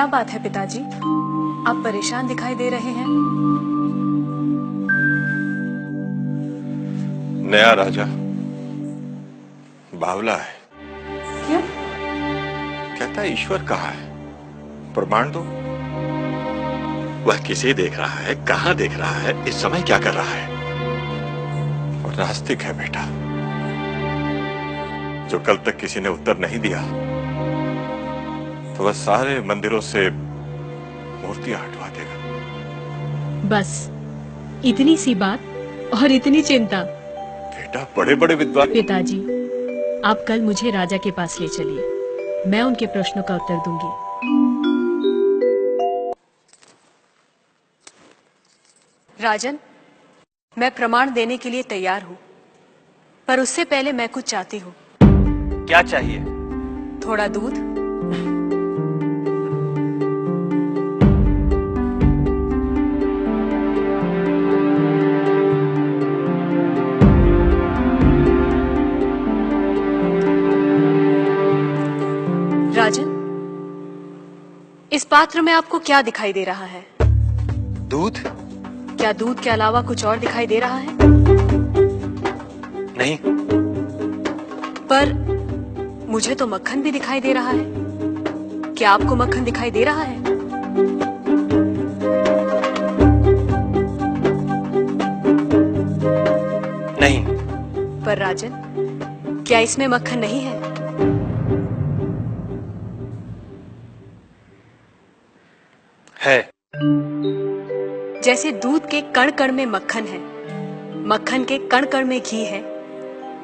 क्या बात है पिताजी, आप परेशान दिखाई दे रहे हैं। नया राजा बावला है। क्यों? कहता है ईश्वर कहाँ है, प्रमाण दो। वह किसे देख रहा है, कहां देख रहा है, इस समय क्या कर रहा है। और नास्तिक है बेटा, जो कल तक किसी ने उत्तर नहीं दिया तो वह सारे मंदिरों से मूर्तियां हटवा देगा। बस इतनी सी बात और इतनी चिंता। बेटा बड़े बड़े विद्वान। पिताजी, आप कल मुझे राजा के पास ले चलिए, मैं उनके प्रश्नों का उत्तर दूंगी। राजन, मैं प्रमाण देने के लिए तैयार हूँ, पर उससे पहले मैं कुछ चाहती हूँ। क्या चाहिए? थोड़ा दूध। राजन, इस पात्र में आपको क्या दिखाई दे रहा है? दूध? क्या दूध के अलावा कुछ और दिखाई दे रहा है? नहीं। पर मुझे तो मक्खन भी दिखाई दे रहा है। क्या आपको मक्खन दिखाई दे रहा है? नहीं। पर राजन, क्या इसमें मक्खन नहीं है? है। जैसे दूध के कण कण में मक्खन है, मक्खन के कण कण में घी है,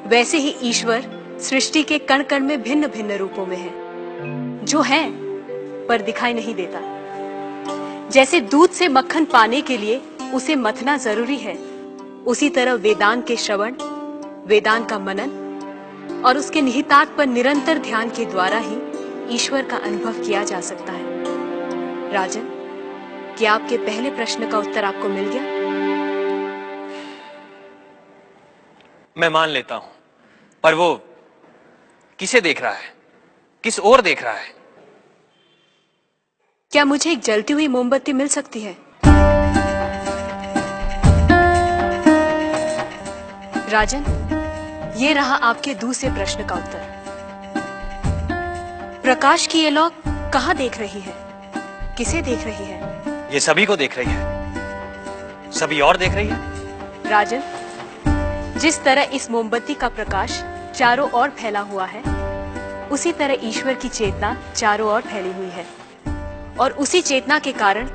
वैसे ही ईश्वर सृष्टि के कण कण में भिन्न भिन्न रूपों में है, जो है पर दिखाई नहीं देता। जैसे दूध से मक्खन पाने के लिए उसे मथना जरूरी है, उसी तरह वेदांत के श्रवण, वेदांत का मनन और उसके निहितार्थ पर निरंतर ध्यान के द्वारा ही ईश्वर का अनुभव किया जा सकता है। राजन, क्या आपके पहले प्रश्न का उत्तर आपको मिल गया? मैं मान लेता हूं, पर वो किसे देख रहा है, किस ओर देख रहा है? क्या मुझे एक जलती हुई मोमबत्ती मिल सकती है? राजन, ये रहा आपके दूसरे प्रश्न का उत्तर। प्रकाश की ये लौ कहां देख रही है, किसे देख रही है? ये सभी को देख रही है। सभी और देख रही है। राजन, जिस तरह इस मोमबत्ती का प्रकाश चारों ओर फैला हुआ है, उसी तरह ईश्वर की चेतना चारों ओर फैली हुई है, और उसी चेतना के कारण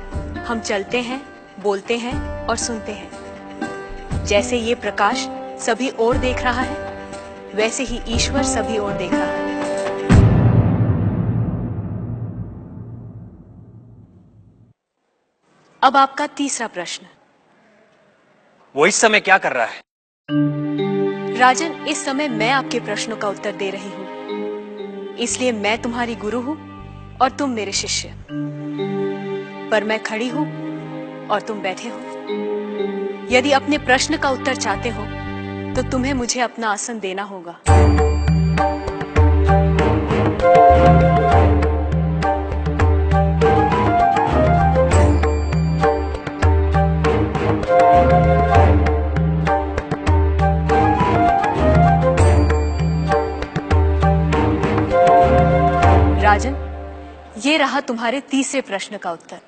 हम चलते हैं, बोलते हैं और सुनते हैं। जैसे ये प्रकाश सभी ओर देख रहा है, वैसे ही ईश्वर सभी ओर देख रहा है। अब आपका तीसरा प्रश्न। वो इस समय क्या कर रहा है? राजन, इस समय मैं आपके प्रश्नों का उत्तर दे रही हूँ, इसलिए मैं तुम्हारी गुरु हूँ और तुम मेरे शिष्य। पर मैं खड़ी हूँ और तुम बैठे हो। यदि अपने प्रश्न का उत्तर चाहते हो तो तुम्हें मुझे अपना आसन देना होगा। राजन, ये रहा तुम्हारे तीसरे प्रश्न का उत्तर।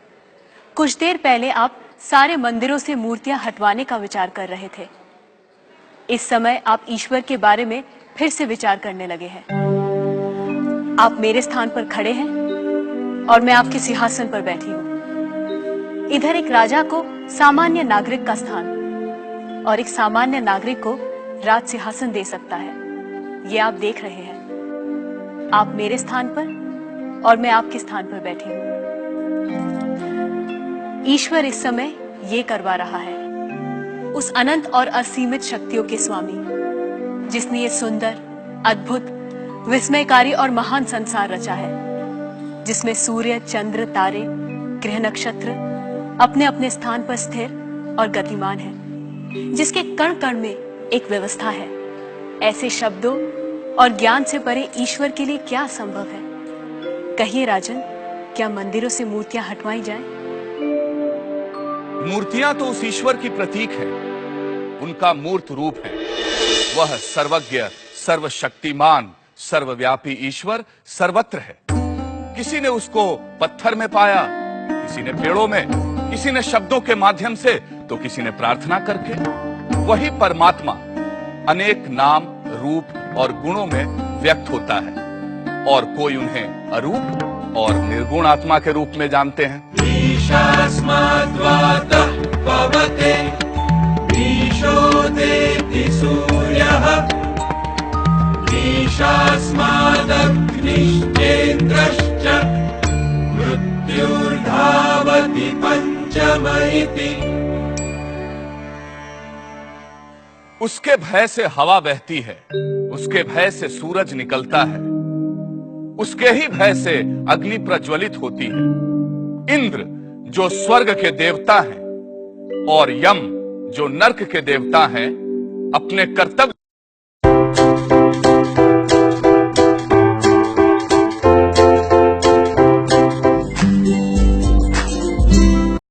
कुछ देर पहले आप सारे मंदिरों से मूर्तियां हटवाने का विचार कर रहे थे। इस समय आप ईश्वर के बारे में फिर से विचार करने लगे हैं। आप मेरे स्थान पर खड़े हैं और मैं आपके सिंहासन पर बैठी हूं। इधर एक राजा को सामान्य नागरिक का स्थान और एक सामान्य नागरिक को राज सिंहासन दे सकता है, ये आप देख रहे हैं। आप मेरे स्थान पर और मैं आपके स्थान पर बैठी हूं। ईश्वर इस समय ये करवा रहा है, उस अनंत और असीमित शक्तियों के स्वामी, जिसने ये सुंदर, अद्भुत, विस्मयकारी और महान संसार रचा है, जिसमें सूर्य, चंद्र, तारे, ग्रह, नक्षत्र अपने अपने स्थान पर स्थिर और गतिमान है, जिसके कण कण में एक व्यवस्था है। ऐसे शब्दों और ज्ञान से परे ईश्वर के लिए क्या संभव है? कहिए राजन, क्या मंदिरों से मूर्तियां हटवाई जाएं? मूर्तियां तो उस ईश्वर की प्रतीक है, उनका मूर्त रूप है। वह सर्वज्ञ, सर्वशक्तिमान, सर्वव्यापी ईश्वर सर्वत्र है। किसी ने उसको पत्थर में पाया, किसी ने पेड़ों में, किसी ने शब्दों के माध्यम से, तो किसी ने प्रार्थना करके। वही परमात्मा अनेक नाम, रूप और गुणों में व्यक्त होता है, और कोई उन्हें अरूप और निर्गुण आत्मा के रूप में जानते हैं। मृत्युर्धावति पंचमइति। उसके भय से हवा बहती है, उसके भय से सूरज निकलता है, उसके ही भय से अग्नि प्रज्वलित होती है। इंद्र जो स्वर्ग के देवता हैं और यम जो नर्क के देवता हैं, अपने कर्तव्य